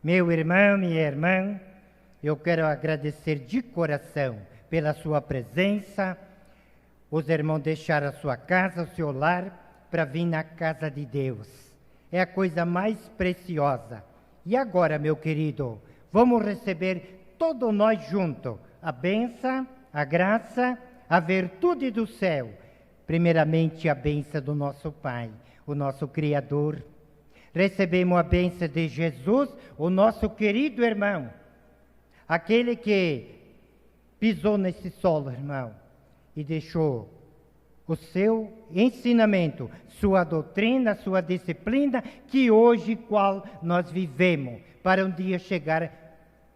Meu irmão, minha irmã, eu quero agradecer de coração pela sua presença. Os irmãos deixaram a sua casa, o seu lar, para vir na casa de Deus. É a coisa mais preciosa. E agora, meu querido, vamos receber todos nós juntos a bênção, a graça, a virtude do céu. Primeiramente, a bênção do nosso Pai, o nosso Criador. Recebemos a bênção de Jesus, o nosso querido irmão, aquele que pisou nesse solo, irmão, e deixou o seu ensinamento, sua doutrina, sua disciplina, que hoje qual nós vivemos, para um dia chegar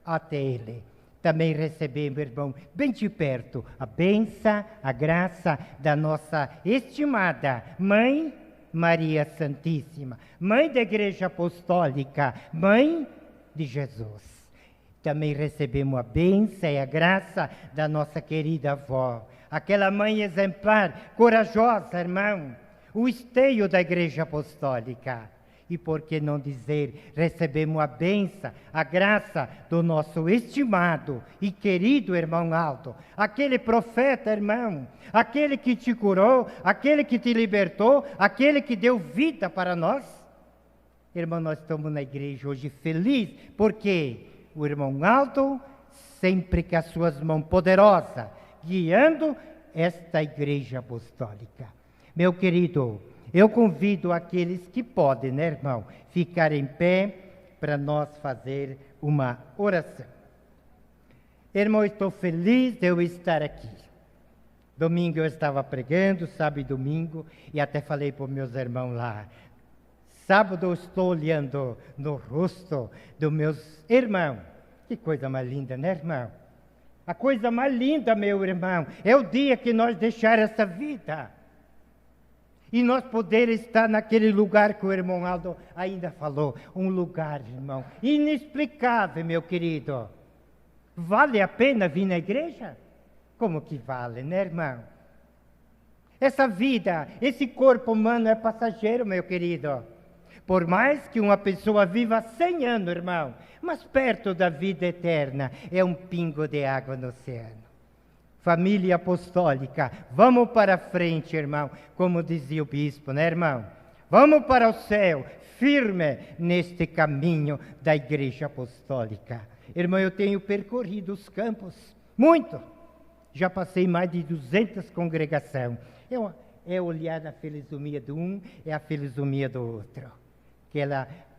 até Ele. Também recebemos, irmão, bem de perto, a bênção, a graça da nossa estimada Mãe Maria Santíssima, Mãe da Igreja Apostólica, Mãe de Jesus. Também recebemos a bênção e a graça da nossa querida avó, aquela mãe exemplar, corajosa, irmão, o esteio da Igreja Apostólica. E por que não dizer, recebemos a bênção, a graça do nosso estimado e querido irmão Aldo, aquele profeta, irmão, aquele que te curou, aquele que te libertou, aquele que deu vida para nós. Irmão, nós estamos na igreja hoje felizes, porque o irmão Aldo, sempre com as suas mãos poderosas, guiando esta igreja apostólica. Meu querido, eu convido aqueles que podem, né, irmão, ficar em pé para nós fazer uma oração. Irmão, estou feliz de eu estar aqui. Domingo eu estava pregando, sábado e domingo, e até falei para os meus irmãos lá. Sábado eu estou olhando no rosto dos meus irmãos. Que coisa mais linda, né, irmão? A coisa mais linda, meu irmão, é o dia que nós deixarmos essa vida. E nós poder estar naquele lugar que o irmão Aldo ainda falou. Um lugar, irmão, inexplicável, meu querido. Vale a pena vir na igreja? Como que vale, né, irmão? Essa vida, esse corpo humano é passageiro, meu querido. Por mais que uma pessoa viva 100 anos, irmão, mas perto da vida eterna é um pingo de água no oceano. Família apostólica, vamos para frente, irmão, como dizia o bispo, né, irmão? Vamos para o céu, firme neste caminho da igreja apostólica. Irmão, eu tenho percorrido os campos, muito. Já passei mais de 200 congregações. É olhar na filosofia de um, é a filosofia do outro.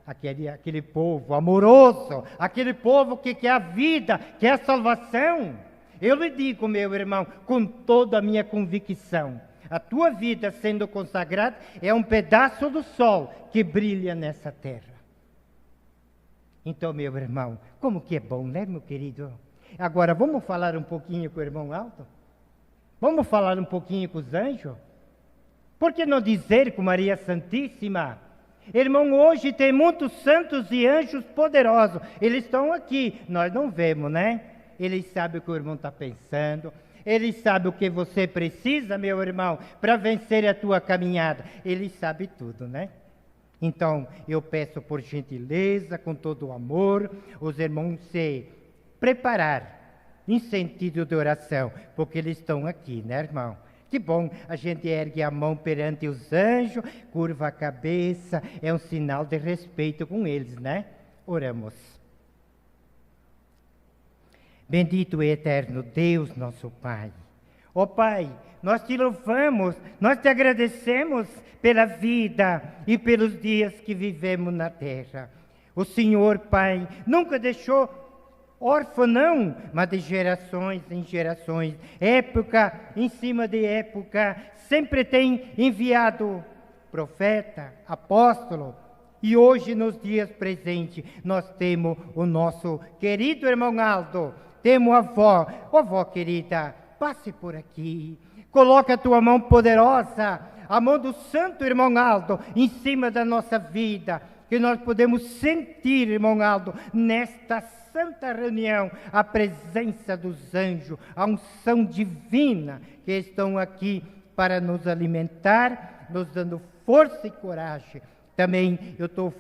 Aquele povo amoroso, aquele povo que quer a vida, quer a salvação. Eu lhe digo, meu irmão, com toda a minha convicção, a tua vida sendo consagrada é um pedaço do sol que brilha nessa terra. Então, meu irmão, como que é bom, né, meu querido? Agora, vamos falar um pouquinho com o irmão Aldo? Vamos falar um pouquinho com os anjos? Por que não dizer com Maria Santíssima? Irmão, hoje tem muitos santos e anjos poderosos. Eles estão aqui, nós não vemos, né? Eles sabem o que o irmão está pensando. Eles sabem o que você precisa, meu irmão, para vencer a tua caminhada. Eles sabem tudo, né? Então, eu peço por gentileza, com todo o amor, os irmãos se preparar em sentido de oração, porque eles estão aqui, né, irmão? Que bom, a gente ergue a mão perante os anjos, curva a cabeça, é um sinal de respeito com eles, né? Oramos. Bendito e eterno Deus, nosso Pai. Ó Pai, nós te louvamos, nós te agradecemos pela vida e pelos dias que vivemos na terra. O Senhor, Pai, nunca deixou órfão não, mas de gerações em gerações, época em cima de época, sempre tem enviado profeta, apóstolo, e hoje nos dias presentes nós temos o nosso querido irmão Aldo, temos a avó, avó querida, passe por aqui, coloca a tua mão poderosa, a mão do santo irmão Aldo, em cima da nossa vida, que nós podemos sentir, irmão Aldo, nesta santa reunião, a presença dos anjos, a unção divina que estão aqui para nos alimentar, nos dando força e coragem. Também eu estou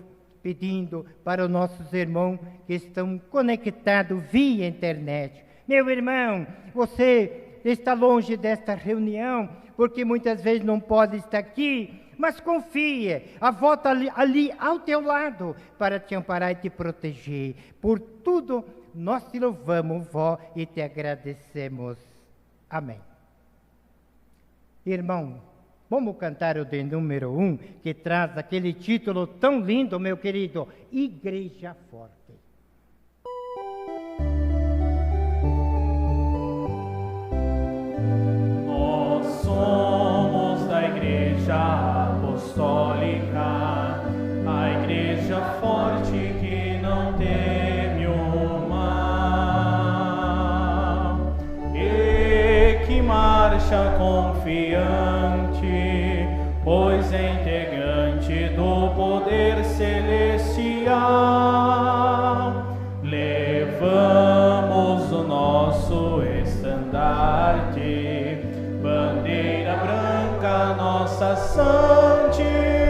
pedindo para os nossos irmãos que estão conectados via internet. Meu irmão, você está longe desta reunião, porque muitas vezes não pode estar aqui, mas confia, a avó está ali ao teu lado, para te amparar e te proteger. Por tudo, nós te louvamos, vó, e te agradecemos. Amém. Irmão, vamos cantar o de número 1, que traz aquele título tão lindo, meu querido, Igreja Forte. Nós somos da Igreja Apostólica, a Igreja forte que não teme o mal, e que marcha confiante, pois é integrante do poder celestial. Levamos o nosso estandarte, bandeira branca, nossa santidade.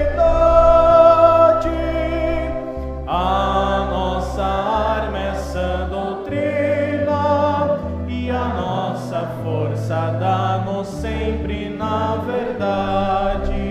A nossa arma é sã doutrina, e a nossa força dá-nos sempre na verdade.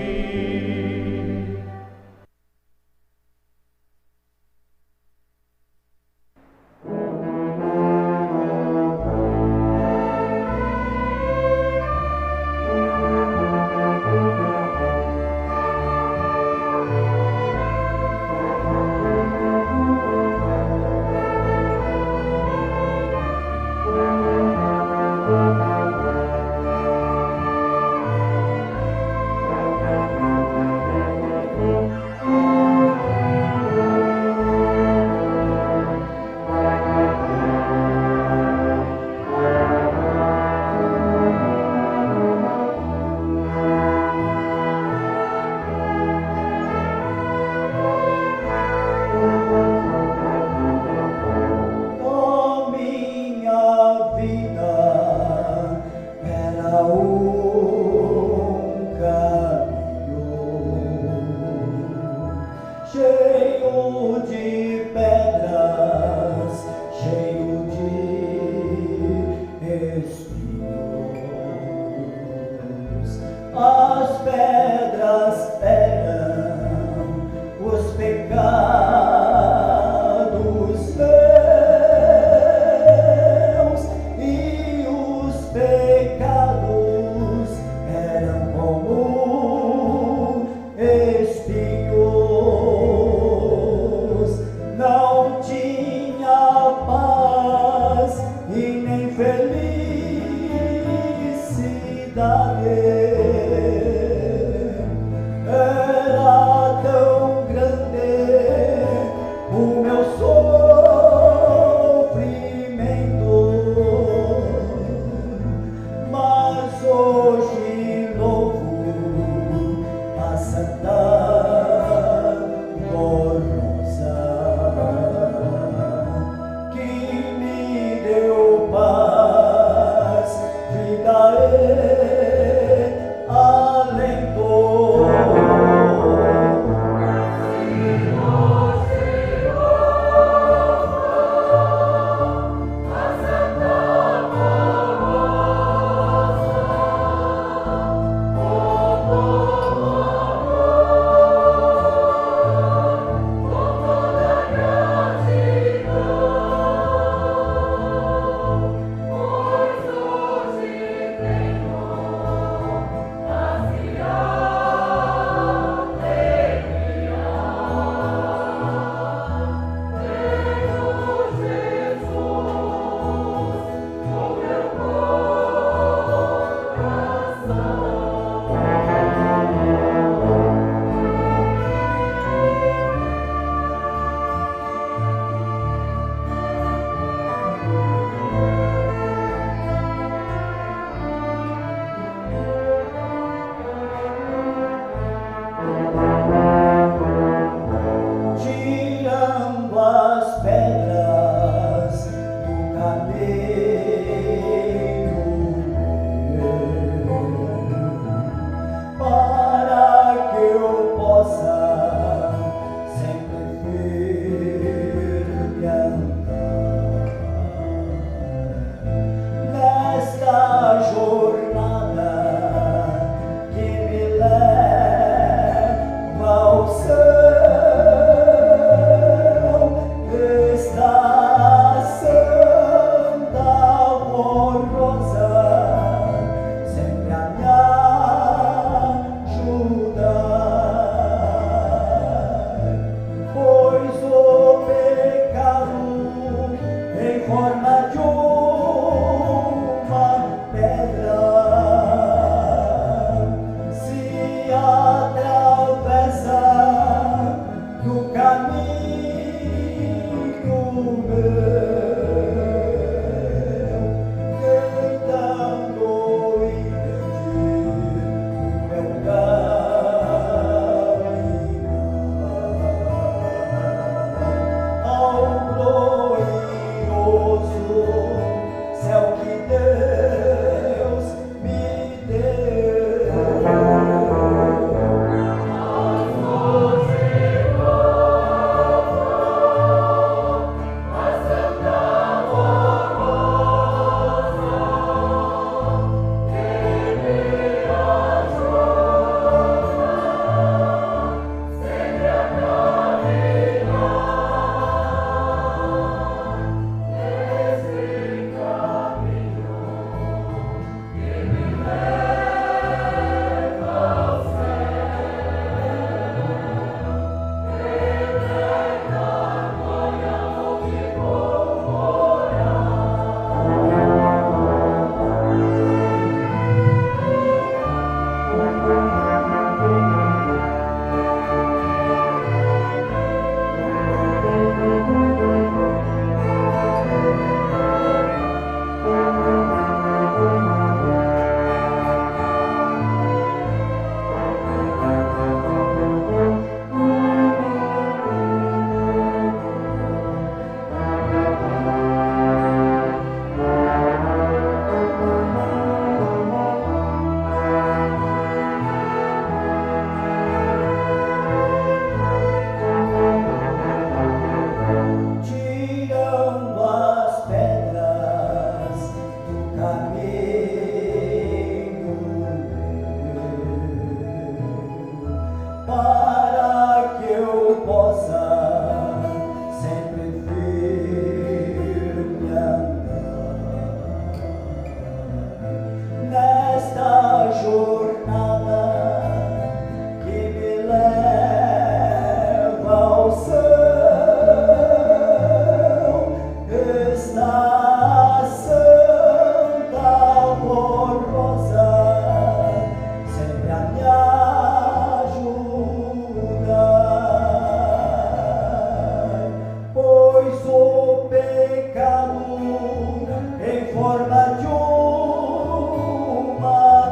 forma de uma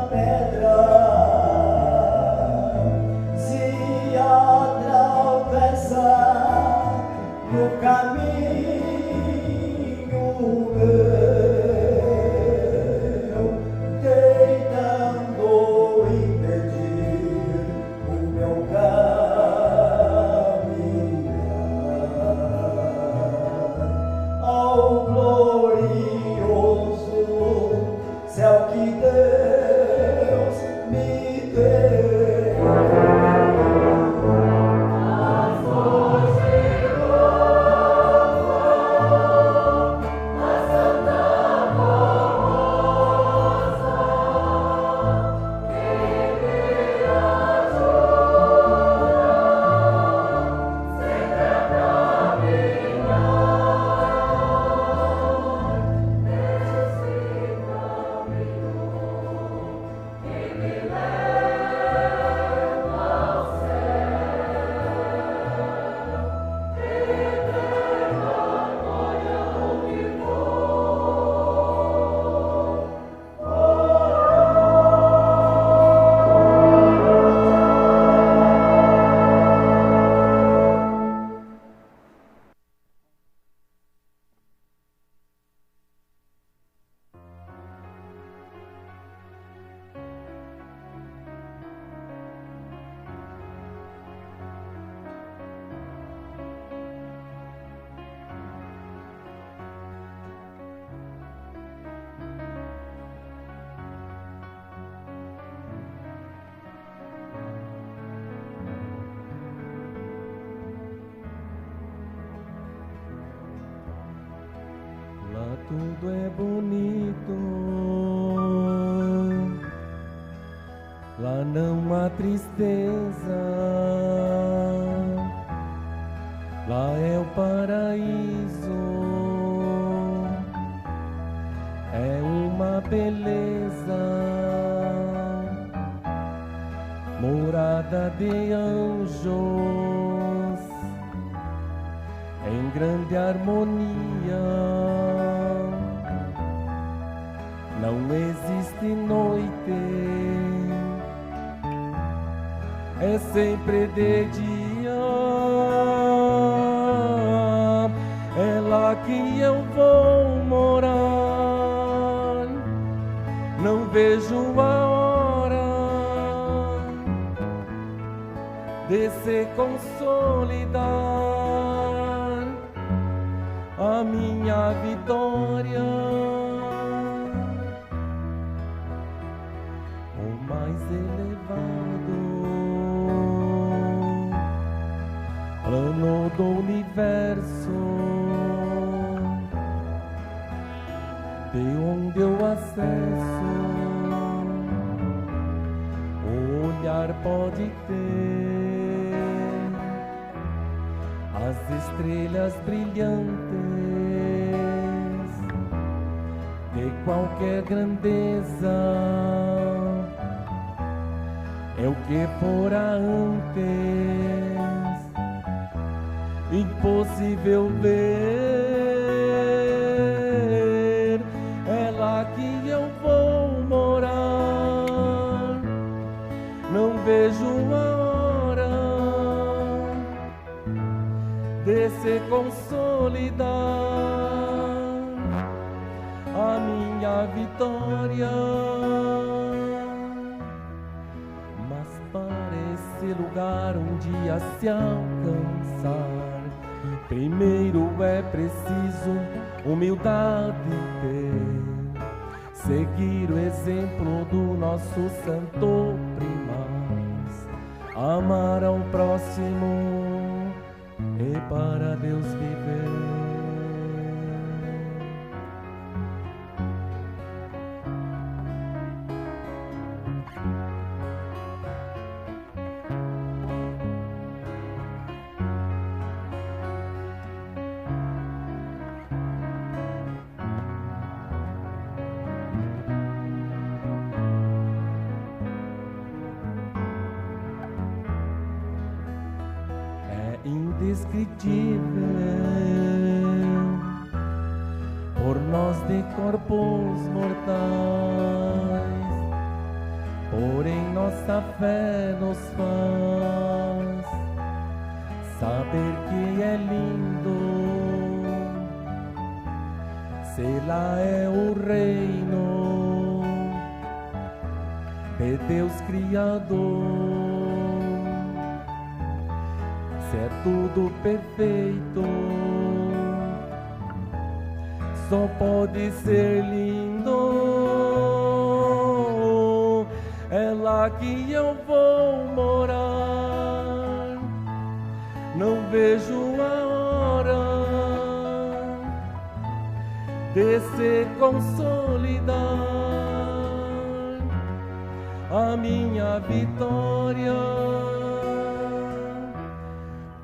pedra se atravessa no caminho meu, tentando impedir o meu caminhar ao glorioso céu que Deus me deu. Lá tudo é bonito, lá não há tristeza, lá é o paraíso, é uma beleza, morada de anjos, em grande harmonia. Não existe noite, é sempre de dia. É lá que eu vou morar. Não vejo a hora de se consolidar a minha vitória. O mais elevado plano do universo, de onde eu acesso, o olhar pode ter as estrelas brilhantes de qualquer grandeza. É o que fora antes impossível ver. É lá que eu vou morar. Não vejo a hora de se consolidar a minha vitória. Esse lugar um dia se alcançar, primeiro é preciso humildade ter, seguir o exemplo do nosso santo primaz, amar ao próximo e para Deus viver. Indescritível por nós de corpos mortais, porém nossa fé nos faz saber que é lindo, se lá é o reino de Deus Criador. Se é tudo perfeito, só pode ser lindo. É lá que eu vou morar, não vejo a hora de se consolidar a minha vitória.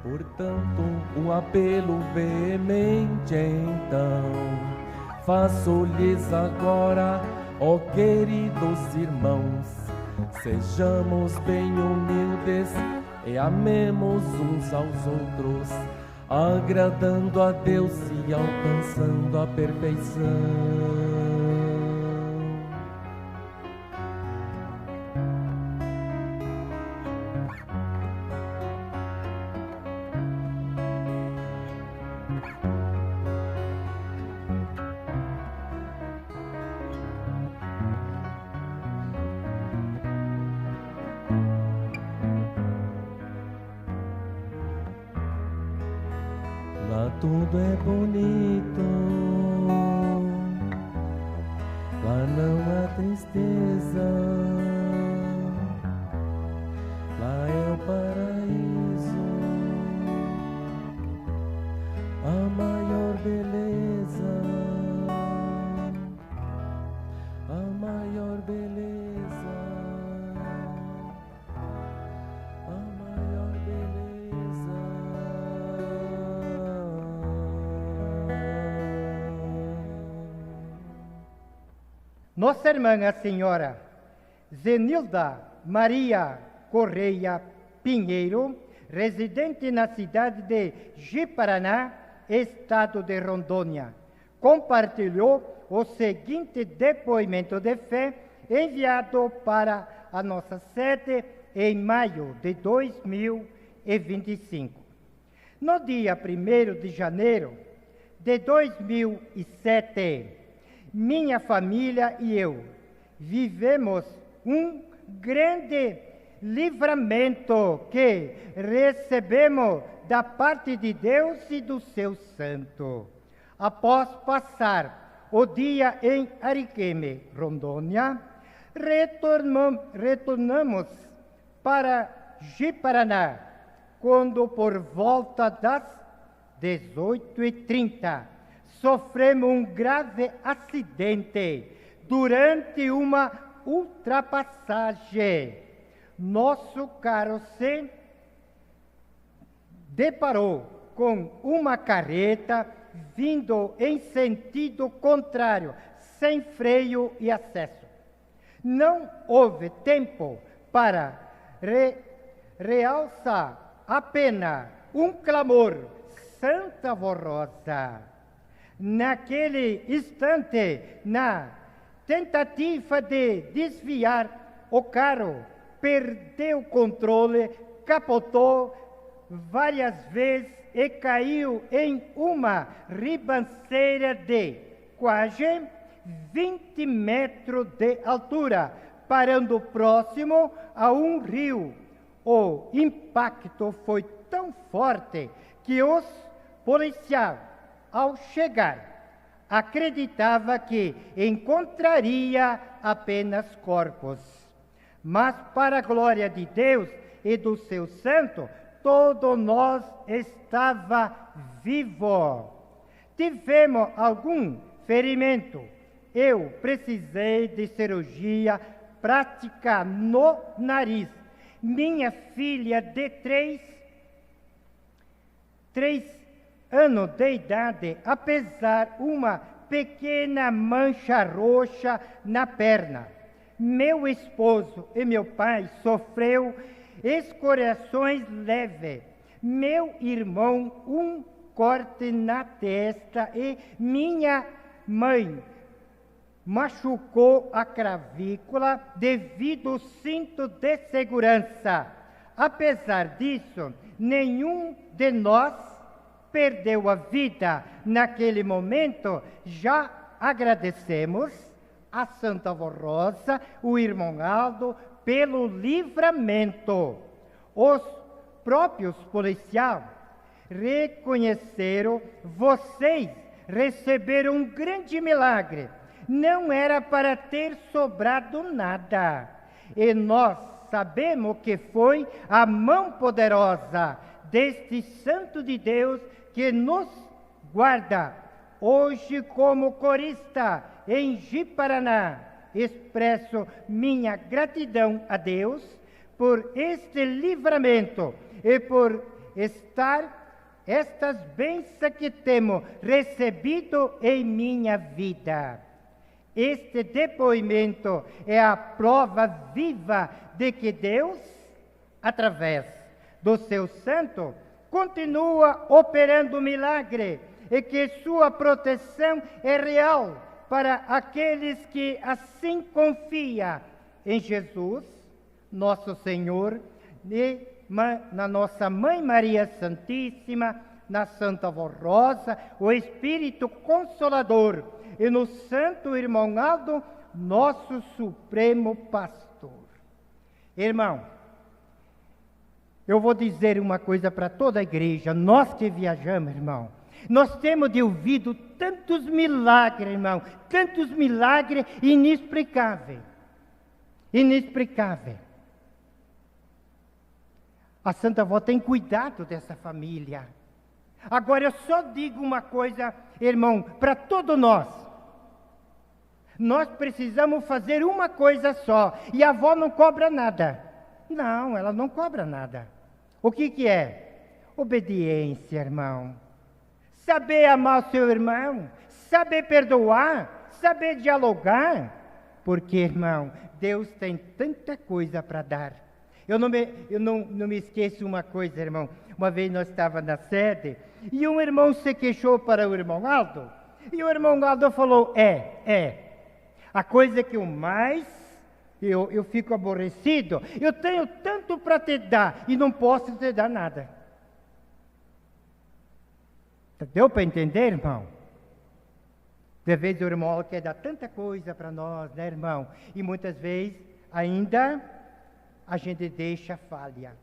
Portanto, um apelo veemente então faço-lhes agora, ó queridos irmãos, sejamos bem humildes e amemos uns aos outros, agradando a Deus e alcançando a perfeição. Lá tudo é bonito, lá não há tristeza, lá é o paraíso, a maior beleza, a maior beleza, a maior beleza. Nossa irmã, a senhora Zenilda Maria Correia Pinheiro, residente na cidade de Ji-Paraná, estado de Rondônia, compartilhou o seguinte depoimento de fé enviado para a nossa sede em maio de 2025. No dia 1º de janeiro de 2007, minha família e eu vivemos um grande livramento que recebemos da parte de Deus e do seu santo. Após passar o dia em Ariquemes, Rondônia, retornamos para Ji-Paraná, quando por volta das 18h30 sofremos um grave acidente durante uma ultrapassagem. Nosso carro se deparou com uma carreta vindo em sentido contrário, sem freio e acesso. Não houve tempo para realçar apenas um clamor: Santa Rosa. Naquele instante, na tentativa de desviar o carro, perdeu o controle, capotou várias vezes e caiu em uma ribanceira de quase 20 metros de altura, parando próximo a um rio. O impacto foi tão forte que os policiais, ao chegar, acreditava que encontraria apenas corpos. Mas, para a glória de Deus e do seu santo, todos nós estava vivo. Tivemos algum ferimento. Eu precisei de cirurgia prática no nariz. Minha filha de 3 anos de idade, apesar uma pequena mancha roxa na perna. Meu esposo e meu pai sofreu escoriações leves. Meu irmão, um corte na testa e minha mãe machucou a clavícula devido ao cinto de segurança. Apesar disso, nenhum de nós perdeu a vida. Naquele momento, já agradecemos a Santa Avó Rosa, o irmão Aldo, pelo livramento. Os próprios policiais reconheceram: vocês receberam um grande milagre. Não era para ter sobrado nada. E nós sabemos que foi a mão poderosa deste Santo de Deus que nos guarda. Hoje, como corista em Ji-Paraná, expresso minha gratidão a Deus por este livramento e por estas bênçãos que temos recebido em minha vida. Este depoimento é a prova viva de que Deus, através do seu santo, continua operando milagre e que sua proteção é real para aqueles que assim confiam em Jesus, nosso Senhor, e na nossa Mãe Maria Santíssima, na Santa Avó Rosa, o Espírito Consolador, e no Santo Irmão Aldo, nosso Supremo Pastor. Irmão, eu vou dizer uma coisa para toda a igreja, nós que viajamos, irmão, nós temos de ouvido tantos milagres, irmão, tantos milagres inexplicáveis. Inexplicáveis. A Santa Avó tem cuidado dessa família. Agora eu só digo uma coisa, irmão, para todos nós. Nós precisamos fazer uma coisa só, e a avó não cobra nada. Não, ela não cobra nada. O que é? Obediência, irmão. Saber amar o seu irmão, saber perdoar, saber dialogar. Porque, irmão, Deus tem tanta coisa para dar. Eu não me esqueço uma coisa, irmão. Uma vez nós estávamos na sede, e um irmão se queixou para o irmão Aldo, e o irmão Aldo falou: a coisa que eu fico aborrecido, eu tenho tanto para te dar, e não posso te dar nada. Deu para entender, irmão? De vez o irmão quer dar tanta coisa para nós, né, irmão? E muitas vezes ainda a gente deixa falha.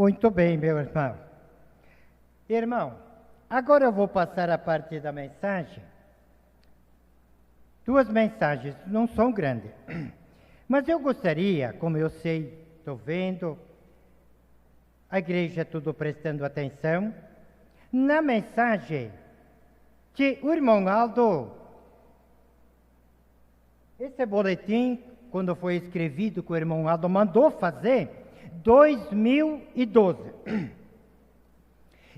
Muito bem, meu irmão. Irmão, agora eu vou passar a parte da mensagem. Duas mensagens, não são grandes. Mas eu gostaria, como eu sei, estou vendo, a igreja tudo prestando atenção, na mensagem que o irmão Aldo, esse boletim, quando foi escrevido, que o irmão Aldo mandou fazer, 2012.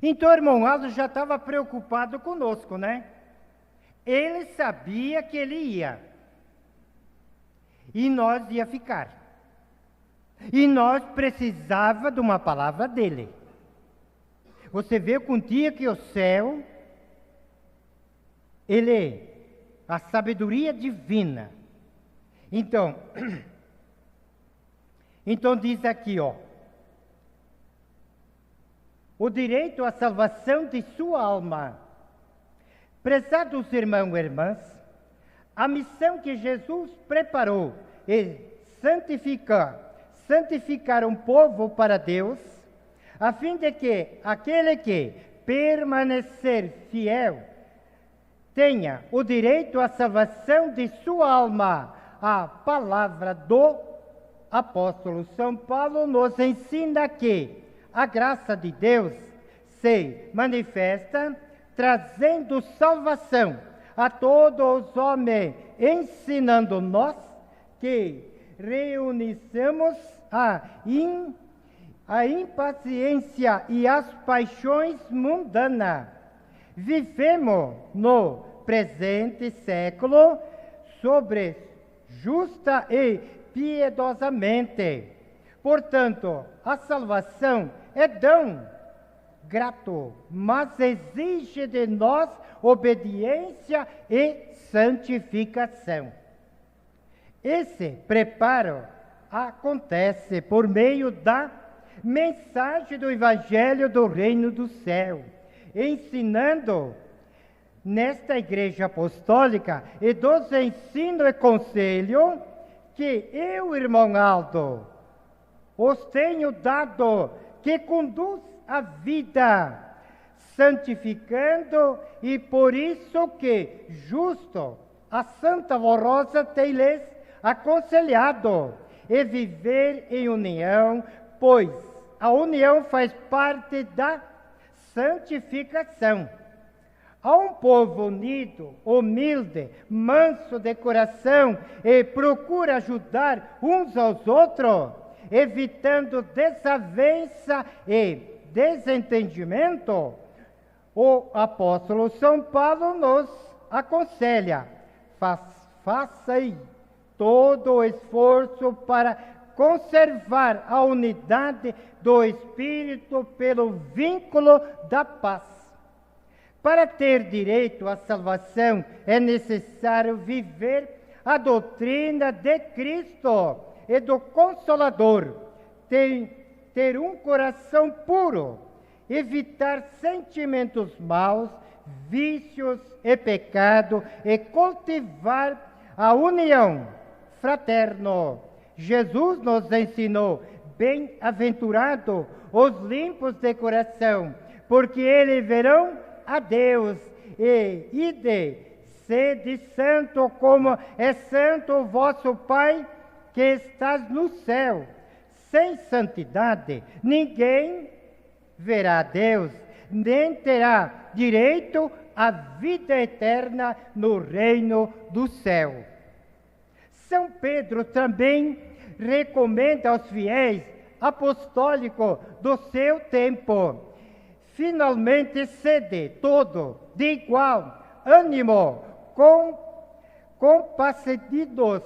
Então o irmão Aldo já estava preocupado conosco, né? Ele sabia que ele ia. E nós ia ficar. E nós precisava de uma palavra dele. Você vê com o dia que o céu, ele, a sabedoria divina. Então diz aqui, ó. O direito à salvação de sua alma. Prezados irmãos e irmãs, a missão que Jesus preparou é santificar um povo para Deus, a fim de que aquele que permanecer fiel tenha o direito à salvação de sua alma. A palavra do apóstolo São Paulo nos ensina que a graça de Deus se manifesta trazendo salvação a todos os homens, ensinando nós que reunissemos a impaciência e as paixões mundanas. Vivemos no presente século sobre justa e piedosamente. Portanto, a salvação é dom grato, mas exige de nós obediência e santificação. Esse preparo acontece por meio da mensagem do Evangelho do Reino do Céu, ensinando nesta Igreja Apostólica e dos ensinos e conselho que eu, irmão Aldo, os tenho dado, que conduz a vida, santificando, e por isso que justo a Santa Rosa tem lhes aconselhado, e viver em união, pois a união faz parte da santificação. A um povo unido, humilde, manso de coração, e procura ajudar uns aos outros, evitando desavença e desentendimento, o apóstolo São Paulo nos aconselha: faça aí todo o esforço para conservar a unidade do Espírito pelo vínculo da paz. Para ter direito à salvação, é necessário viver a doutrina de Cristo e do Consolador, ter um coração puro, evitar sentimentos maus, vícios e pecado, e cultivar a união fraterna. Jesus nos ensinou: bem-aventurado os limpos de coração, porque eles verão a Deus. Ide, sede santo, como é santo o vosso Pai que estás no céu. Sem santidade, ninguém verá a Deus, nem terá direito à vida eterna no reino do céu. São Pedro também recomenda aos fiéis apostólicos do seu tempo: finalmente sede todo de igual ânimo, compassivos,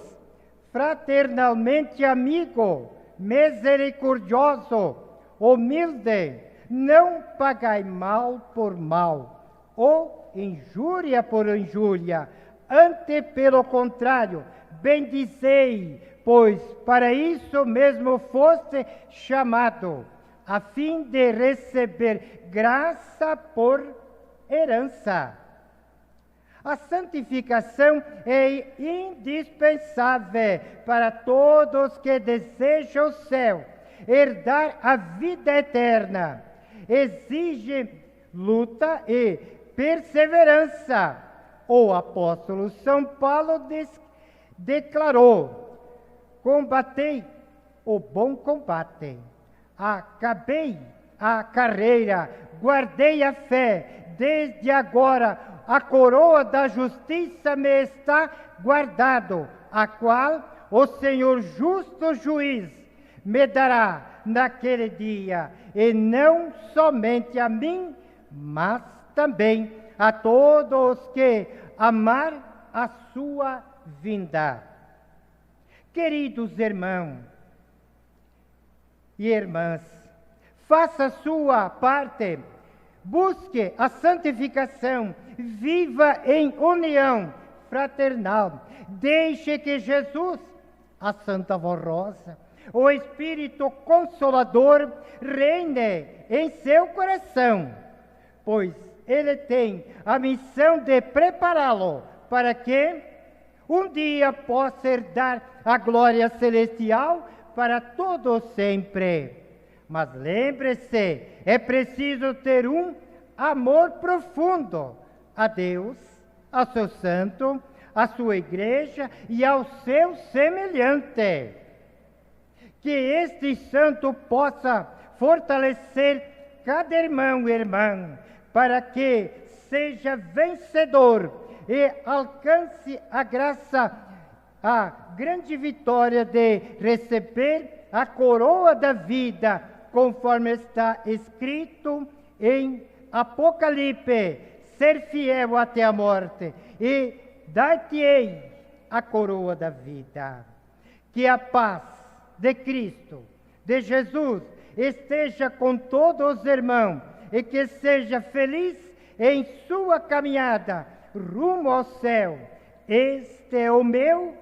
fraternalmente amigo, misericordioso, humilde, não pagai mal por mal, ou injúria por injúria, ante pelo contrário, bendizei, pois para isso mesmo foste chamado, a fim de receber graça por herança. A santificação é indispensável para todos que desejam o céu herdar a vida eterna, exige luta e perseverança. O apóstolo São Paulo declarou: combatei o bom combate, acabei a carreira, guardei a fé, desde agora a coroa da justiça me está guardado, a qual o Senhor justo juiz me dará naquele dia, e não somente a mim, mas também a todos os que amar a sua vinda. Queridos irmãos e irmãs, faça a sua parte, busque a santificação, viva em união fraternal, deixe que Jesus, a Santa Voz Rosa, o Espírito Consolador, reine em seu coração, pois Ele tem a missão de prepará-lo para que um dia possa herdar a glória celestial para todos sempre. Mas lembre-se, é preciso ter um amor profundo a Deus, ao seu santo, à sua igreja e ao seu semelhante. Que este santo possa fortalecer cada irmão e irmã, para que seja vencedor e alcance a graça, a grande vitória de receber a coroa da vida, conforme está escrito em Apocalipse: ser fiel até a morte, e dar-te-ei a coroa da vida. Que a paz de Cristo, de Jesus, esteja com todos os irmãos, e que seja feliz em sua caminhada rumo ao céu. Este é o meu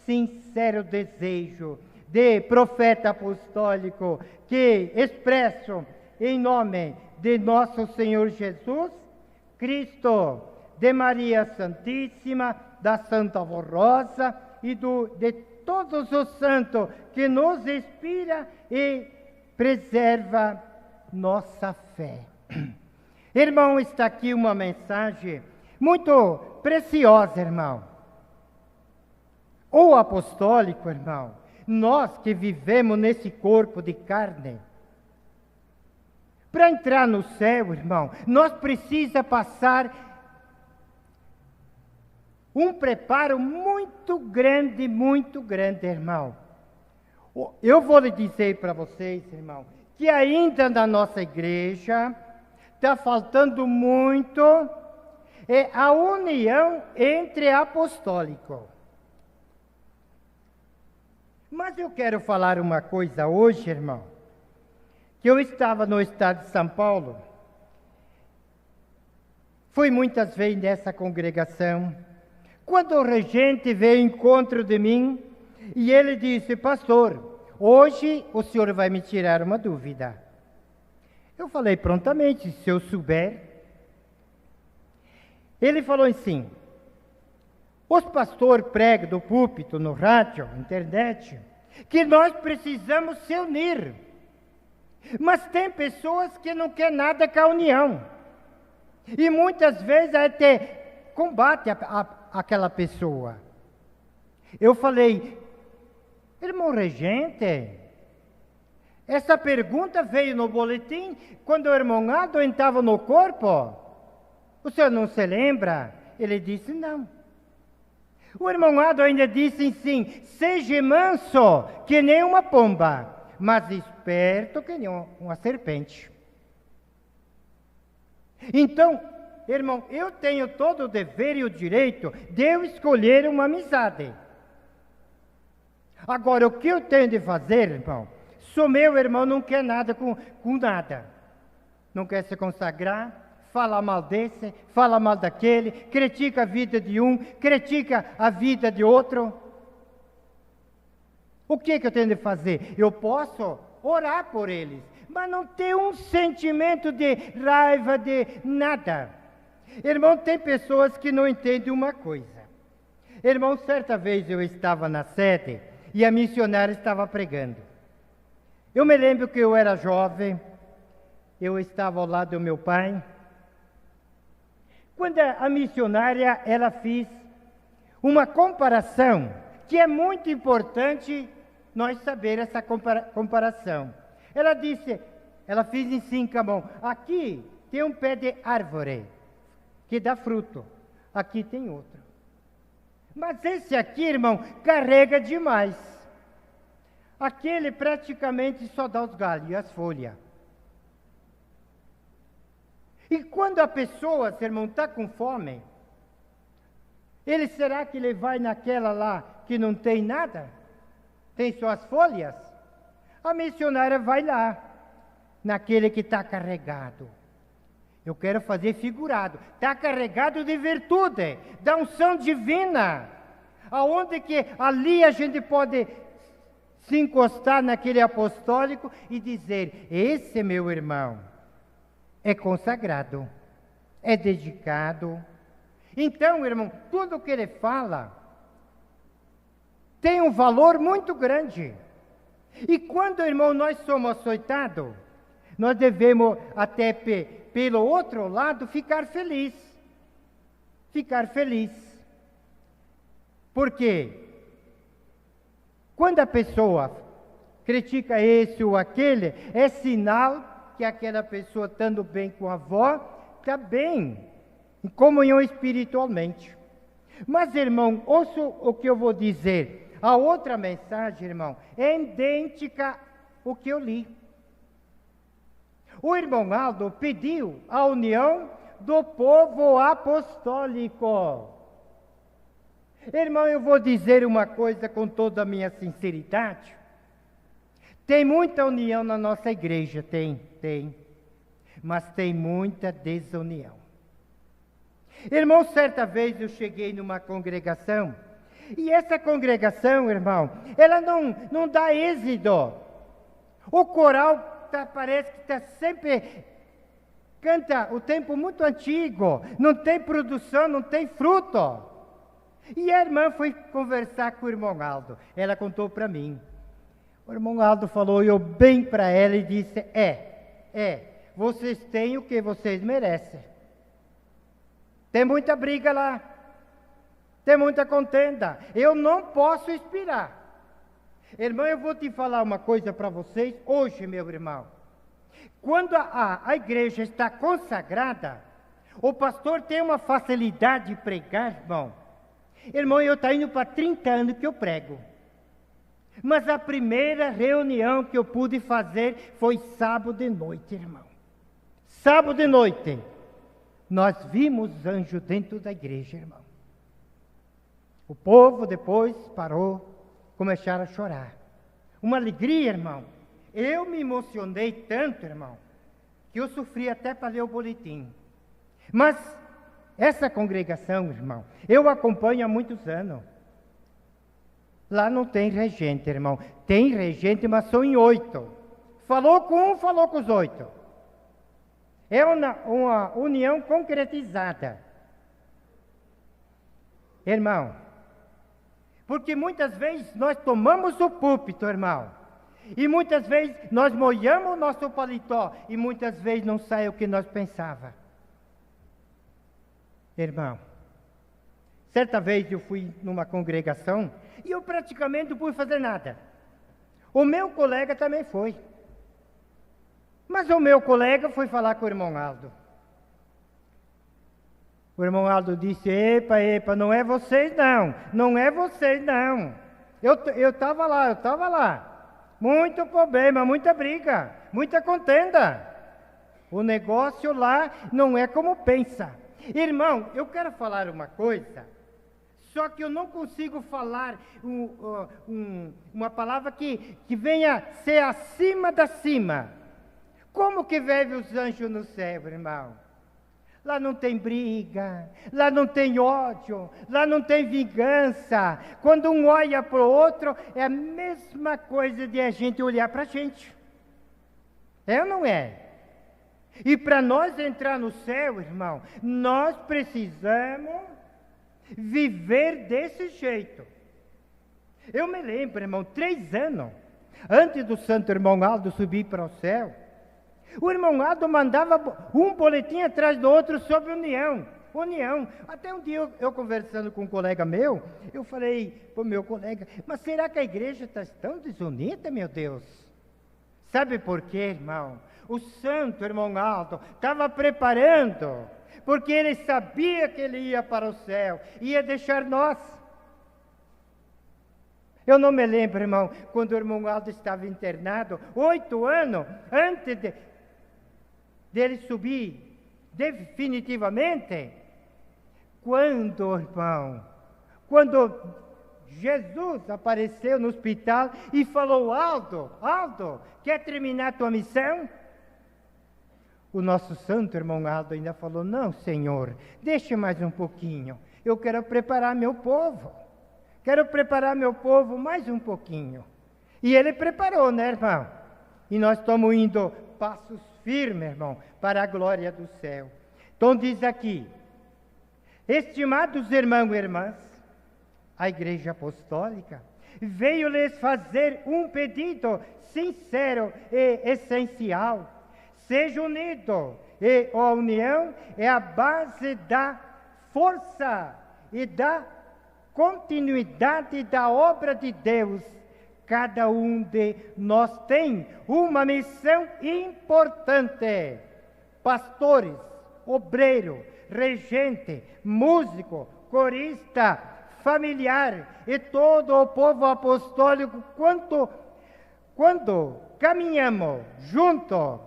sincero desejo de profeta apostólico, que expresso em nome de nosso Senhor Jesus Cristo, de Maria Santíssima, da Santa Voz Rosa e de todos os santos, que nos inspira e preserva nossa fé. Irmão, está aqui uma mensagem muito preciosa, irmão. O apostólico, irmão, nós que vivemos nesse corpo de carne, para entrar no céu, irmão, nós precisamos passar um preparo muito grande, irmão. Eu vou lhe dizer para vocês, irmão, que ainda na nossa igreja está faltando muito a união entre apostólico. Mas eu quero falar uma coisa hoje, irmão, que eu estava no estado de São Paulo, fui muitas vezes nessa congregação, quando o regente veio ao encontro de mim, e ele disse: pastor, hoje o senhor vai me tirar uma dúvida. Eu falei prontamente, se eu souber. Ele falou assim: os pastores pregam do púlpito, no rádio, internet, que nós precisamos se unir. Mas tem pessoas que não querem nada com a união. E muitas vezes até combate aquela pessoa. Eu falei: irmão regente, essa pergunta veio no boletim quando o irmão Ado entrava no corpo. O senhor não se lembra? Ele disse: não. O irmão Ado ainda disse assim: seja manso que nem uma pomba, mas esperto que nem uma serpente. Então, irmão, eu tenho todo o dever e o direito de eu escolher uma amizade. Agora, o que eu tenho de fazer, irmão? Se o meu irmão não quer nada com nada, não quer se consagrar, fala mal desse, fala mal daquele, critica a vida de um, critica a vida de outro. O que eu tenho de fazer? Eu posso orar por eles, mas não ter um sentimento de raiva, de nada. Irmão, tem pessoas que não entendem uma coisa. Irmão, certa vez eu estava na sede e a missionária estava pregando. Eu me lembro que eu era jovem, eu estava ao lado do meu pai, quando a missionária, ela fez uma comparação, que é muito importante nós saber essa comparação. Ela disse, ela fez em 5 mãos, aqui tem um pé de árvore, que dá fruto, aqui tem outro. Mas esse aqui, irmão, carrega demais. Aquele praticamente só dá os galhos e as folhas. E quando a pessoa, irmão, está com fome, será que ele vai naquela lá que não tem nada? Tem só as folhas? A missionária vai lá, naquele que está carregado. Eu quero fazer figurado. Está carregado de virtude, da unção divina. Aonde que ali a gente pode se encostar naquele apostólico e dizer, esse meu irmão é consagrado, é dedicado. Então, irmão, tudo que ele fala tem um valor muito grande. E quando, irmão, nós somos açoitados, nós devemos até pelo outro lado ficar feliz. Ficar feliz. Porque quando a pessoa critica esse ou aquele, é sinal que aquela pessoa, estando bem com a avó, está bem, em comunhão espiritualmente. Mas, irmão, ouça o que eu vou dizer. A outra mensagem, irmão, é idêntica ao que eu li. O irmão Aldo pediu a união do povo apostólico. Irmão, eu vou dizer uma coisa com toda a minha sinceridade. Tem muita união na nossa igreja, tem. Mas tem muita desunião. Irmão, certa vez eu cheguei numa congregação, e essa congregação, irmão, ela não dá êxito. O coral parece que está sempre, canta o tempo muito antigo, não tem produção, não tem fruto. E a irmã foi conversar com o irmão Aldo, ela contou para mim. O irmão Aldo falou, eu bem para ela e disse, vocês têm o que vocês merecem. Tem muita briga lá, tem muita contenda, eu não posso inspirar. Irmão, eu vou te falar uma coisa para vocês, hoje, meu irmão. Quando a igreja está consagrada, o pastor tem uma facilidade de pregar, irmão. Irmão, eu estou indo para 30 anos que eu prego. Mas a primeira reunião que eu pude fazer foi sábado de noite, irmão. Sábado de noite, nós vimos anjo dentro da igreja, irmão. O povo depois parou, começaram a chorar. Uma alegria, irmão. Eu me emocionei tanto, irmão, que eu sofri até para ler o boletim. Mas essa congregação, irmão, eu acompanho há muitos anos. Lá não tem regente, irmão. Tem regente, mas são em 8. Falou com um, falou com os 8. É uma união concretizada. Irmão, porque muitas vezes nós tomamos o púlpito, irmão, e muitas vezes nós molhamos o nosso paletó, e muitas vezes não sai o que nós pensava. Irmão, certa vez eu fui numa congregação, e eu praticamente não pude fazer nada. O meu colega também foi. Mas o meu colega foi falar com o irmão Aldo. O irmão Aldo disse, epa, não é vocês não, não é vocês não. Eu estava lá. Muito problema, muita briga, muita contenda. O negócio lá não é como pensa. Irmão, eu quero falar uma coisa, só que eu não consigo falar uma palavra que venha ser acima da cima. Como que vive os anjos no céu, irmão? Lá não tem briga, lá não tem ódio, lá não tem vingança. Quando um olha para o outro, é a mesma coisa de a gente olhar para a gente. É ou não é? E para nós entrar no céu, irmão, nós precisamos viver desse jeito. Eu me lembro, irmão, 3 anos. Antes do santo irmão Aldo subir para o céu, o irmão Aldo mandava um boletim atrás do outro sobre união. Até um dia eu conversando com um colega meu, eu falei para o meu colega, mas será que a igreja está tão desunida, meu Deus? Sabe por quê, irmão? O santo irmão Aldo estava preparando, porque ele sabia que ele ia para o céu, ia deixar nós. Eu não me lembro, irmão, quando o irmão Aldo estava internado, 8 anos antes dele subir definitivamente. Quando Jesus apareceu no hospital e falou, Aldo, quer terminar a tua missão? O nosso santo irmão Aldo ainda falou, não, Senhor, deixa mais um pouquinho, eu quero preparar meu povo. Mais um pouquinho. E ele preparou, né, irmão? E nós estamos indo passos firmes, irmão, para a glória do céu. Então diz aqui, estimados irmãos e irmãs, a Igreja Apostólica veio lhes fazer um pedido sincero e essencial. Seja unido, e a união é a base da força e da continuidade da obra de Deus. Cada um de nós tem uma missão importante. Pastores, obreiro, regente, músico, corista, familiar e todo o povo apostólico, quando caminhamos juntos,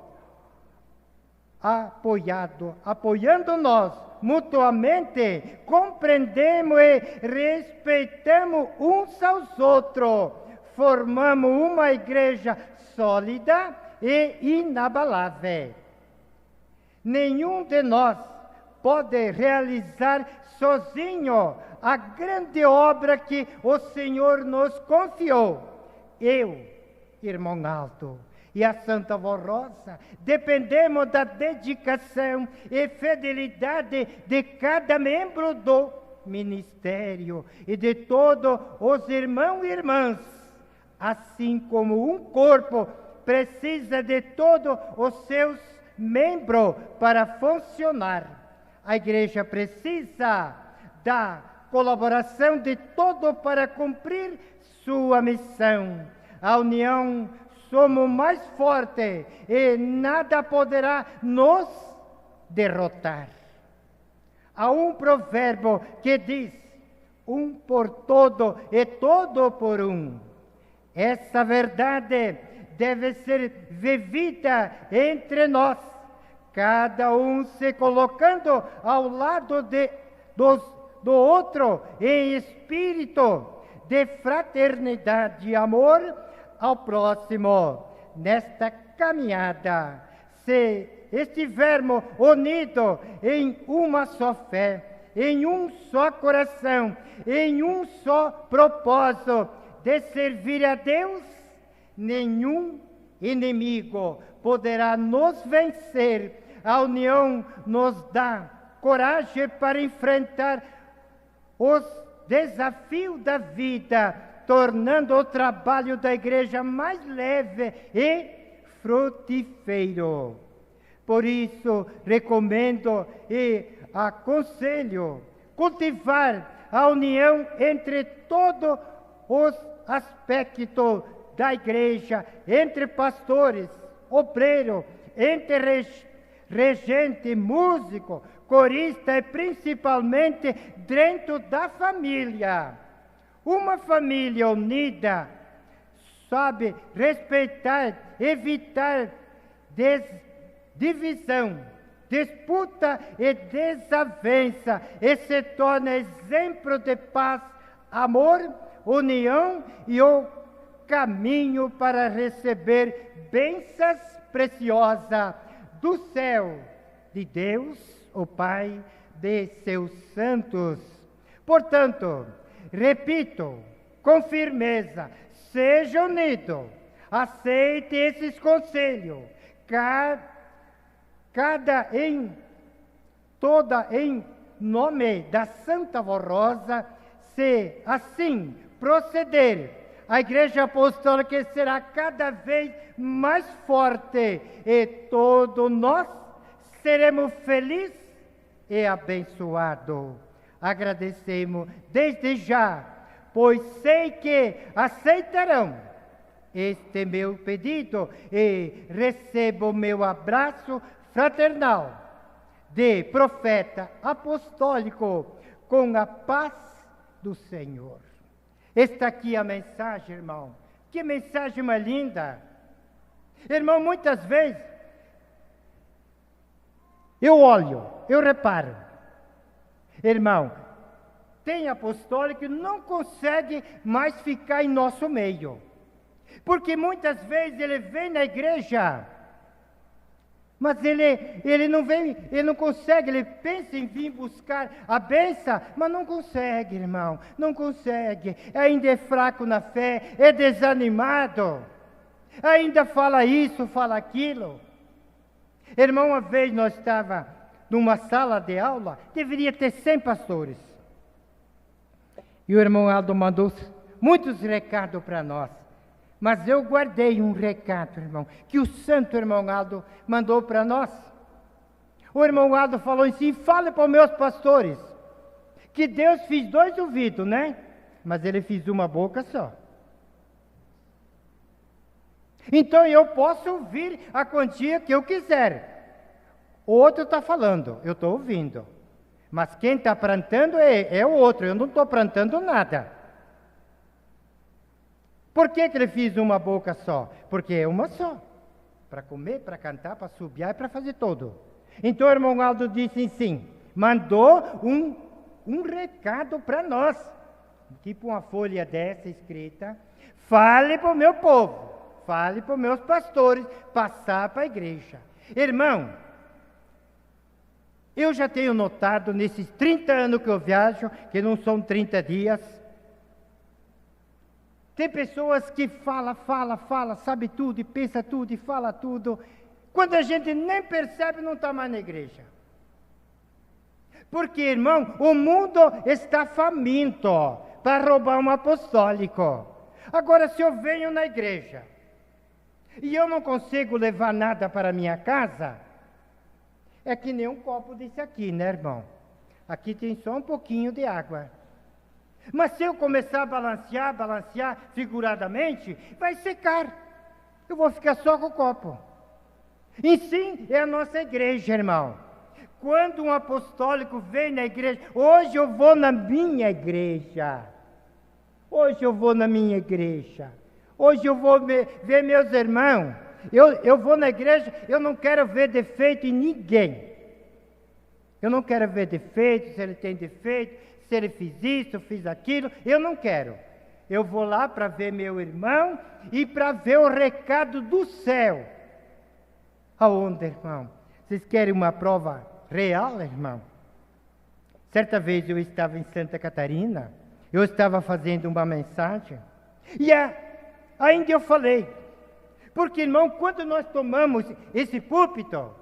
apoiando-nos mutuamente, compreendemos e respeitamos uns aos outros, formamos uma igreja sólida e inabalável. Nenhum de nós pode realizar sozinho a grande obra que o Senhor nos confiou. Eu, irmão Aldo, e a Santa Vó Rosa, dependemos da dedicação e fidelidade de cada membro do ministério e de todos os irmãos e irmãs, assim como um corpo precisa de todos os seus membros para funcionar. A igreja precisa da colaboração de todos para cumprir sua missão. A união somos mais fortes e nada poderá nos derrotar. Há um provérbio que diz, um por todo e todo por um. Essa verdade deve ser vivida entre nós, cada um se colocando ao lado do outro em espírito de fraternidade e amor ao próximo. Nesta caminhada, se estivermos unidos em uma só fé, em um só coração, em um só propósito de servir a Deus, nenhum inimigo poderá nos vencer. A união nos dá coragem para enfrentar os desafios da vida, tornando o trabalho da igreja mais leve e frutífero. Por isso, recomendo e aconselho cultivar a união entre todos os aspectos da igreja, entre pastores, obreiros, entre regente, músico, corista e principalmente dentro da família. Uma família unida sabe respeitar, evitar divisão, disputa e desavença, e se torna exemplo de paz, amor, união e o caminho para receber bênçãos preciosas do céu de Deus, o Pai, de seus santos. Portanto, repito com firmeza, seja unido, aceite esses conselhos, toda em nome da Santa Vó Rosa. Se assim proceder, a igreja apostólica será cada vez mais forte e todos nós seremos felizes e abençoados. Agradecemos desde já, pois sei que aceitarão este meu pedido e recebo meu abraço fraternal de profeta apostólico com a paz do Senhor. Está aqui a mensagem, irmão. Que mensagem mais linda. Irmão, muitas vezes eu olho, eu reparo. Irmão, tem apostólico que não consegue mais ficar em nosso meio. Porque muitas vezes ele vem na igreja, mas ele não vem, ele não consegue, ele pensa em vir buscar a bênção, mas não consegue, irmão, não consegue. Ainda é fraco na fé, é desanimado, ainda fala isso, fala aquilo. Irmão, uma vez nós estávamos numa sala de aula, deveria ter 100 pastores. E o irmão Aldo mandou muitos recados para nós. Mas eu guardei um recado, irmão, que o santo irmão Aldo mandou para nós. O irmão Aldo falou assim: fale para os meus pastores, que Deus fez 2 ouvidos, né? Mas ele fez uma boca só. Então eu posso ouvir a quantia que eu quiser. O outro está falando, eu estou ouvindo. Mas quem está plantando é o outro, eu não estou plantando nada. Por que ele fez uma boca só? Porque é uma só. Para comer, para cantar, para subiar e para fazer tudo. Então o irmão Aldo disse assim, mandou um recado para nós. Tipo uma folha dessa escrita. Fale para o meu povo, fale para os meus pastores, passar para a igreja. Irmão, eu já tenho notado nesses 30 anos que eu viajo, que não são 30 dias, tem pessoas que fala, sabe tudo, e pensa tudo, e fala tudo. Quando a gente nem percebe, não está mais na igreja. Porque, irmão, o mundo está faminto para roubar um apostólico. Agora, se eu venho na igreja, e eu não consigo levar nada para minha casa, é que nem um copo desse aqui, né, irmão? Aqui tem só um pouquinho de água. Mas se eu começar a balancear figuradamente, vai secar. Eu vou ficar só com o copo. E sim, é a nossa igreja, irmão. Quando um apostólico vem na igreja, hoje eu vou na minha igreja. Hoje eu vou na minha igreja. Hoje eu vou ver meus irmãos. Eu vou na igreja, eu não quero ver defeito em ninguém. Eu não quero ver defeito, se ele tem defeito, se ele fez isso, fez aquilo, eu não quero. Eu vou lá para ver meu irmão e para ver o recado do céu. Aonde, irmão? Vocês querem uma prova real, irmão? Certa vez eu estava em Santa Catarina, eu estava fazendo uma mensagem, e ainda eu falei, porque, irmão, quando nós tomamos esse púlpito,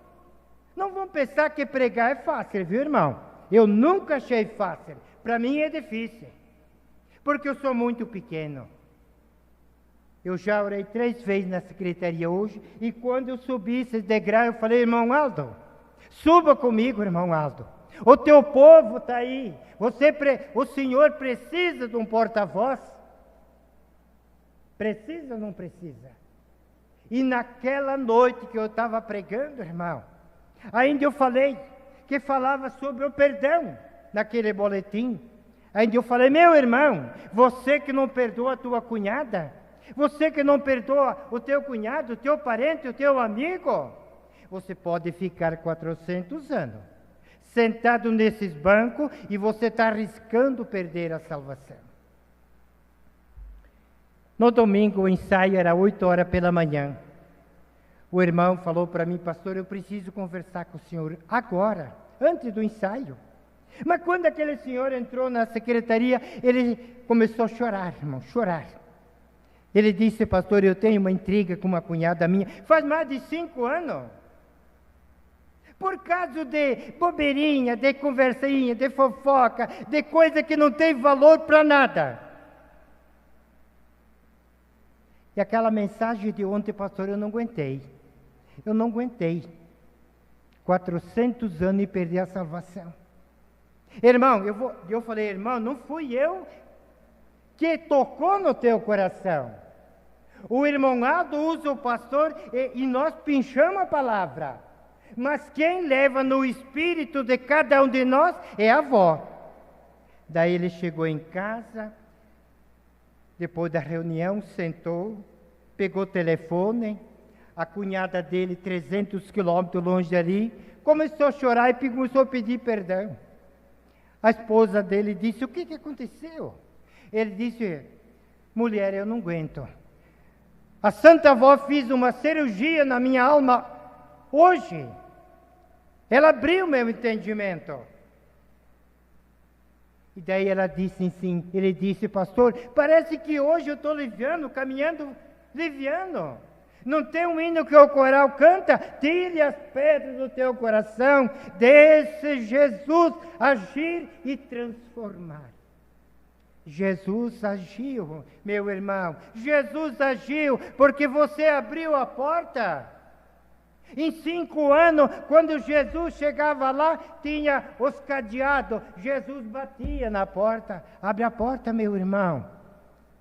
não vão pensar que pregar é fácil, viu, irmão? Eu nunca achei fácil. Para mim é difícil, porque eu sou muito pequeno. Eu já orei 3 vezes na secretaria hoje, e quando eu subi esse degrau, eu falei, irmão Aldo, suba comigo, irmão Aldo. O teu povo está aí. O Senhor precisa de um porta-voz. Precisa ou não precisa? E naquela noite que eu estava pregando, irmão, ainda eu falei que falava sobre o perdão. Naquele boletim, ainda eu falei, meu irmão, você que não perdoa a tua cunhada, você que não perdoa o teu cunhado, o teu parente, o teu amigo, você pode ficar 400 anos sentado nesses bancos e você está arriscando perder a salvação. No domingo o ensaio era 8 horas pela manhã. O irmão falou para mim, pastor, eu preciso conversar com o senhor agora, antes do ensaio. Mas quando aquele senhor entrou na secretaria, ele começou a chorar, irmão, chorar. Ele disse, pastor, eu tenho uma intriga com uma cunhada minha, faz mais de 5 anos. Por causa de bobeirinha, de conversinha, de fofoca, de coisa que não tem valor para nada. E aquela mensagem de ontem, pastor, eu não aguentei. Eu não aguentei. 400 anos e perdi a salvação. Irmão, eu falei, irmão, não fui eu que tocou no teu coração. O irmão Aldo usa o pastor e nós pinchamos a palavra. Mas quem leva no espírito de cada um de nós é a avó. Daí ele chegou em casa, depois da reunião, sentou, pegou o telefone, a cunhada dele, 300 quilômetros longe dali, começou a chorar e começou a pedir perdão. A esposa dele disse, o que aconteceu? Ele disse, mulher, eu não aguento. A Santa Avó fez uma cirurgia na minha alma hoje. Ela abriu meu entendimento. E daí ela disse assim, ele disse, pastor, parece que hoje eu estou liviano, caminhando liviano. Não tem um hino que o coral canta? Tire as pedras do teu coração, deixe Jesus agir e transformar. Jesus agiu, meu irmão. Jesus agiu porque você abriu a porta. Em 5 anos, quando Jesus chegava lá, tinha os cadeados. Jesus batia na porta. Abre a porta, meu irmão.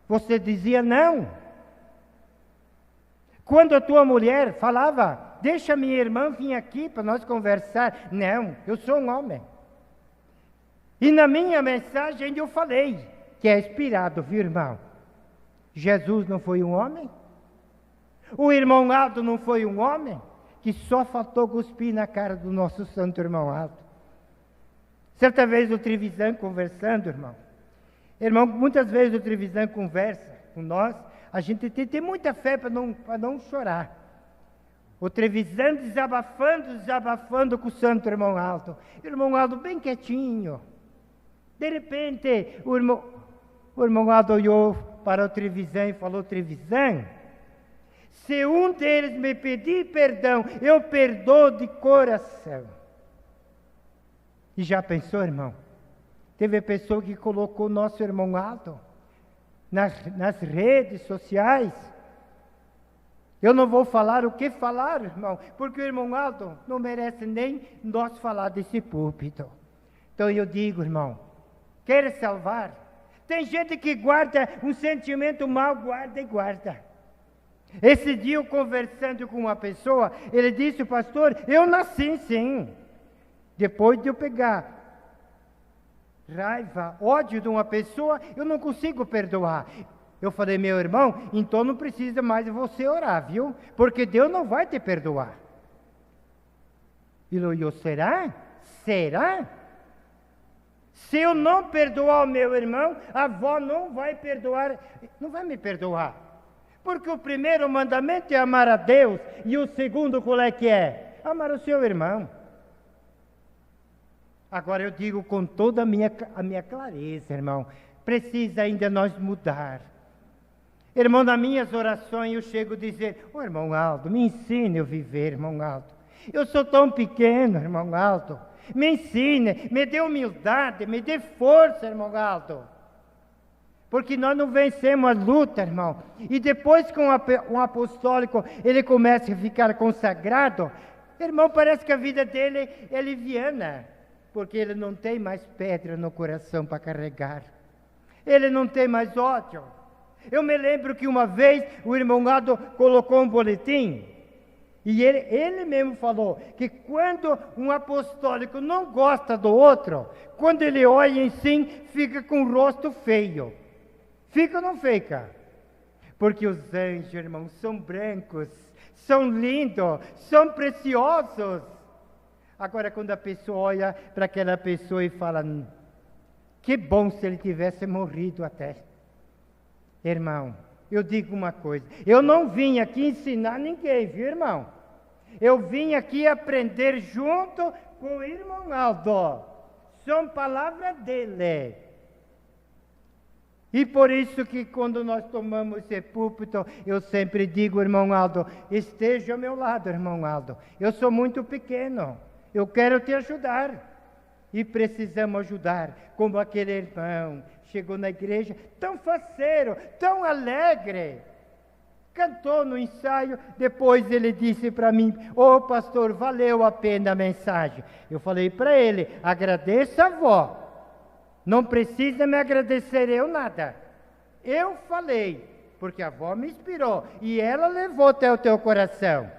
Você dizia não. Quando a tua mulher falava, deixa minha irmã vir aqui para nós conversar. Não, eu sou um homem. E na minha mensagem eu falei, que é inspirado, viu, irmão? Jesus não foi um homem? O irmão Aldo não foi um homem? Que só faltou cuspir na cara do nosso santo irmão Aldo. Certa vez o Trevisan conversando, irmão. Irmão, muitas vezes o Trevisan conversa com nós, a gente tem que ter muita fé para não chorar. O Trevisan desabafando com o santo irmão Aldo. Irmão Aldo bem quietinho. De repente, o irmão Aldo olhou para o Trevisan e falou, Trevisan, se um deles me pedir perdão, eu perdoo de coração. E já pensou, irmão? Teve pessoa que colocou nosso irmão Aldo nas redes sociais. Eu não vou falar o que falar, irmão, porque o irmão Aldo não merece nem nós falar desse púlpito. Então eu digo, irmão, quer salvar? Tem gente que guarda um sentimento mau, guarda e guarda. Esse dia eu conversando com uma pessoa, ele disse, pastor, eu nasci sim. Depois de eu pegar raiva, ódio de uma pessoa, eu não consigo perdoar. Eu falei, meu irmão, então não precisa mais você orar, viu? Porque Deus não vai te perdoar. Ele olhou, será? Será? Se eu não perdoar o meu irmão, a avó não vai perdoar, não vai me perdoar. Porque o primeiro mandamento é amar a Deus, e o segundo qual é que é? Amar o seu irmão. Agora eu digo com toda a minha clareza, irmão, precisa ainda nós mudar. Irmão, nas minhas orações eu chego a dizer, irmão Aldo, me ensine a viver, irmão Aldo. Eu sou tão pequeno, irmão Aldo. Me ensine, me dê humildade, me dê força, irmão Aldo. Porque nós não vencemos a luta, irmão. E depois que um apostólico, ele começa a ficar consagrado, irmão, parece que a vida dele é liviana. Porque ele não tem mais pedra no coração para carregar. Ele não tem mais ódio. Eu me lembro que uma vez o irmão Aldo colocou um boletim, e ele mesmo falou que quando um apostólico não gosta do outro, quando ele olha em si, fica com o rosto feio. Fica ou não fica? Porque os anjos, irmão, são brancos, são lindos, são preciosos. Agora, quando a pessoa olha para aquela pessoa e fala, que bom se ele tivesse morrido até. Irmão, eu digo uma coisa, eu não vim aqui ensinar ninguém, viu, irmão? Eu vim aqui aprender junto com o irmão Aldo. São palavras dele. E por isso que quando nós tomamos esse púlpito, eu sempre digo, irmão Aldo, esteja ao meu lado, irmão Aldo. Eu sou muito pequeno. Eu quero te ajudar. E precisamos ajudar, como aquele irmão chegou na igreja tão faceiro, tão alegre. Cantou no ensaio, depois ele disse para mim, ô pastor, valeu a pena a mensagem. Eu falei para ele, agradeça a avó, não precisa me agradecer eu nada. Eu falei, porque a avó me inspirou, e ela levou até o teu coração.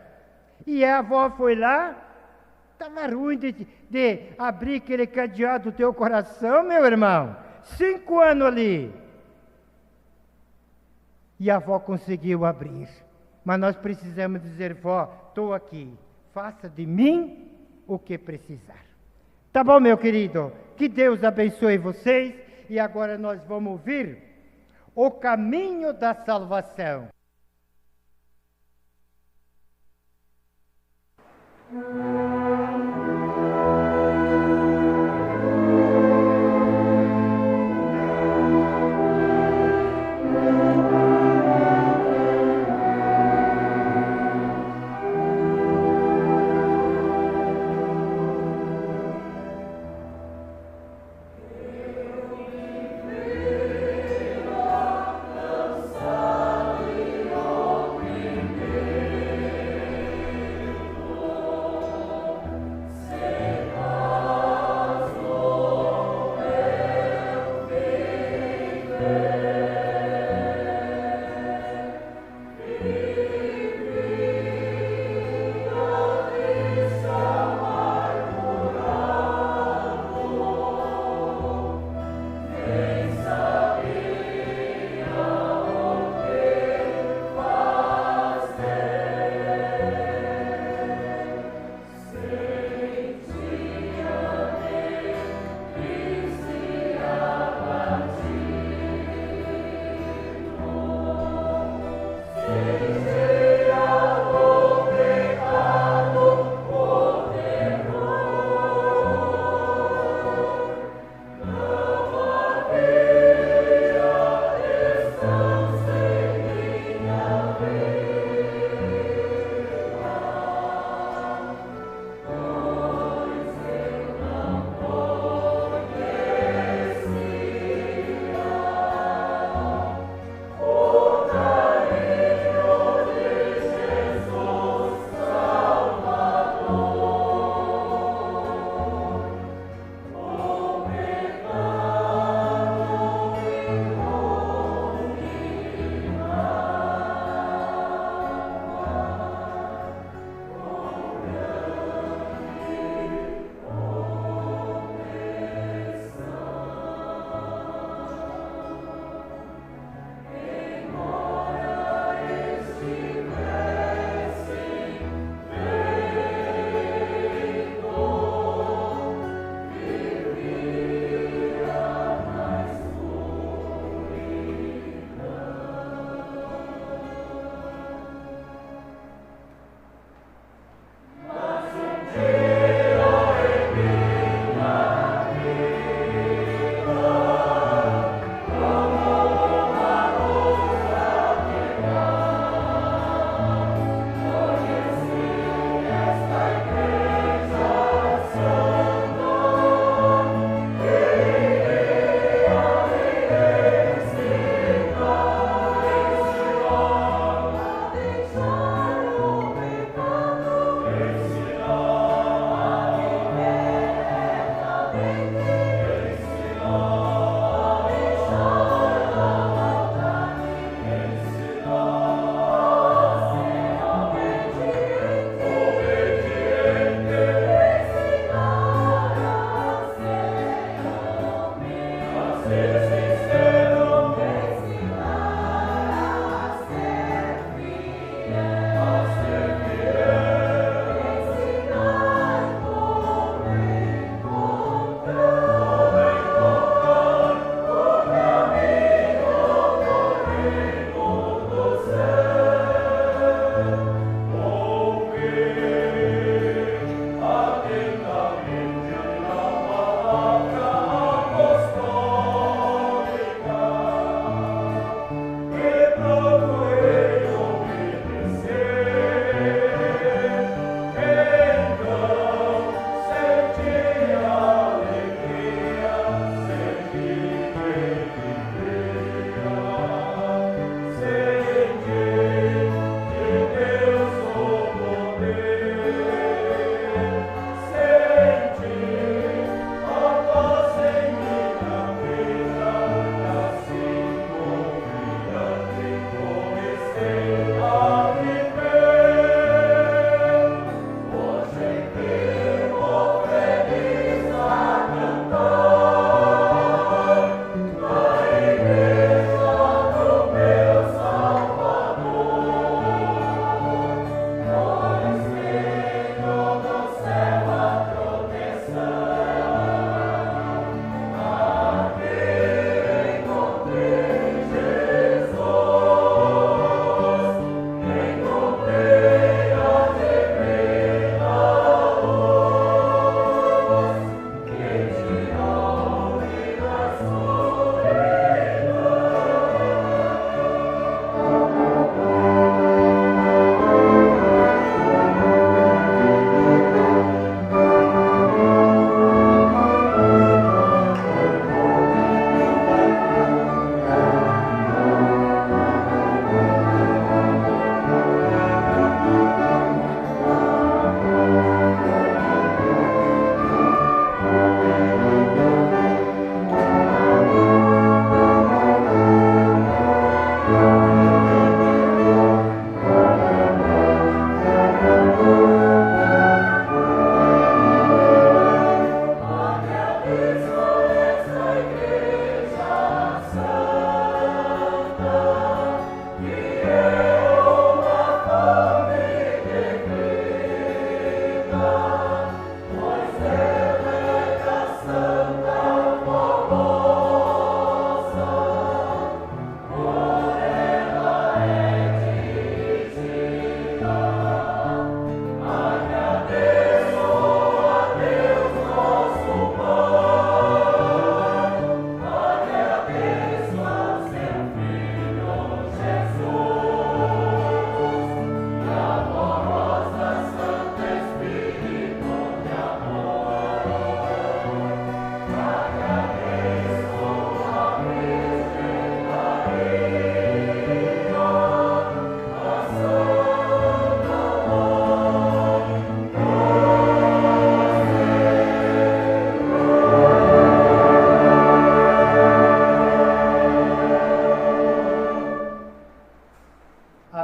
E a avó foi lá, estava ruim de abrir aquele cadeado do teu coração, meu irmão. 5 anos ali. E a avó conseguiu abrir. Mas nós precisamos dizer, vó, estou aqui. Faça de mim o que precisar. Tá bom, meu querido? Que Deus abençoe vocês. E agora nós vamos ouvir o caminho da salvação.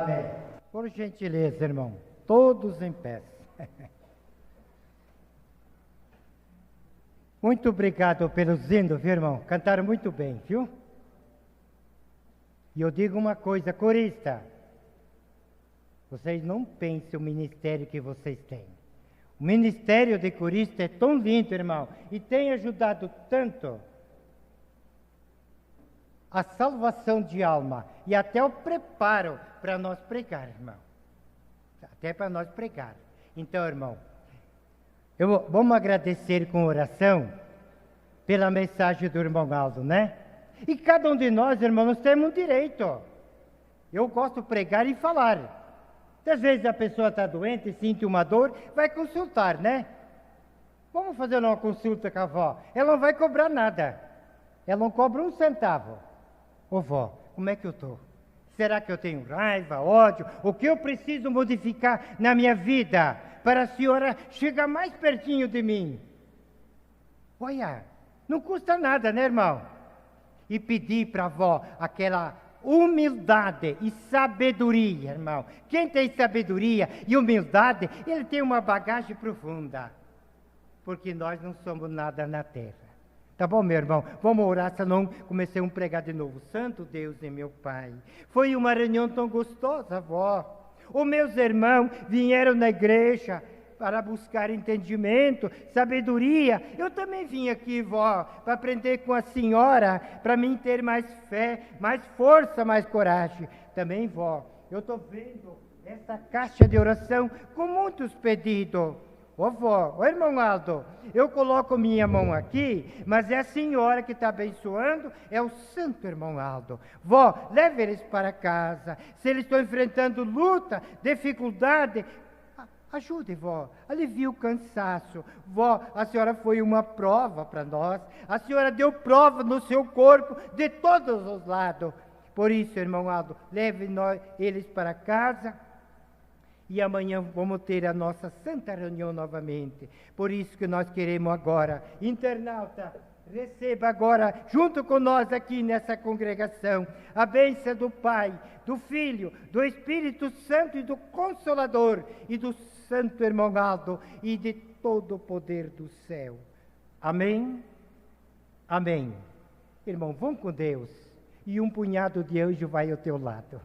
Amém. Por gentileza, irmão, todos em pé. Muito obrigado pelos hinos, viu, irmão? Cantaram muito bem, viu? E eu digo uma coisa, corista, vocês não pensem o ministério que vocês têm. O ministério de corista é tão lindo, irmão, e tem ajudado tanto a salvação de alma e até o preparo para nós pregar, irmão. Até para nós pregar. Então, irmão, vamos agradecer com oração pela mensagem do irmão Aldo, né? E cada um de nós, irmão, nós temos um direito. Eu gosto de pregar e falar. Às vezes a pessoa está doente, sente uma dor, vai consultar, né? Vamos fazer uma consulta com a avó. Ela não vai cobrar nada. Ela não cobra um centavo. Ô vó, como é que eu estou? Será que eu tenho raiva, ódio? O que eu preciso modificar na minha vida para a senhora chegar mais pertinho de mim? Olha, não custa nada, né, irmão? E pedir para a avó aquela humildade e sabedoria, irmão. Quem tem sabedoria e humildade, ele tem uma bagagem profunda. Porque nós não somos nada na terra. Tá bom, meu irmão? Vamos orar, senão comecei a pregar de novo. Santo Deus e meu Pai. Foi uma reunião tão gostosa, vó. Os meus irmãos vieram na igreja para buscar entendimento, sabedoria. Eu também vim aqui, vó, para aprender com a senhora, para mim ter mais fé, mais força, mais coragem. Também, vó, eu estou vendo essa caixa de oração com muitos pedidos. Ô vó, ô irmão Aldo, eu coloco minha mão aqui, mas é a senhora que está abençoando, é o santo irmão Aldo. Vó, leve eles para casa. Se eles estão enfrentando luta, dificuldade, ajude, vó, alivie o cansaço. Vó, a senhora foi uma prova para nós. A senhora deu prova no seu corpo de todos os lados. Por isso, irmão Aldo, leve eles para casa. E amanhã vamos ter a nossa santa reunião novamente. Por isso que nós queremos agora, internauta, receba agora, junto com nós aqui nessa congregação, a bênção do Pai, do Filho, do Espírito Santo e do Consolador, e do Santo Irmão Aldo, e de todo o poder do céu. Amém? Amém. Irmão, vão com Deus, e um punhado de anjo vai ao teu lado.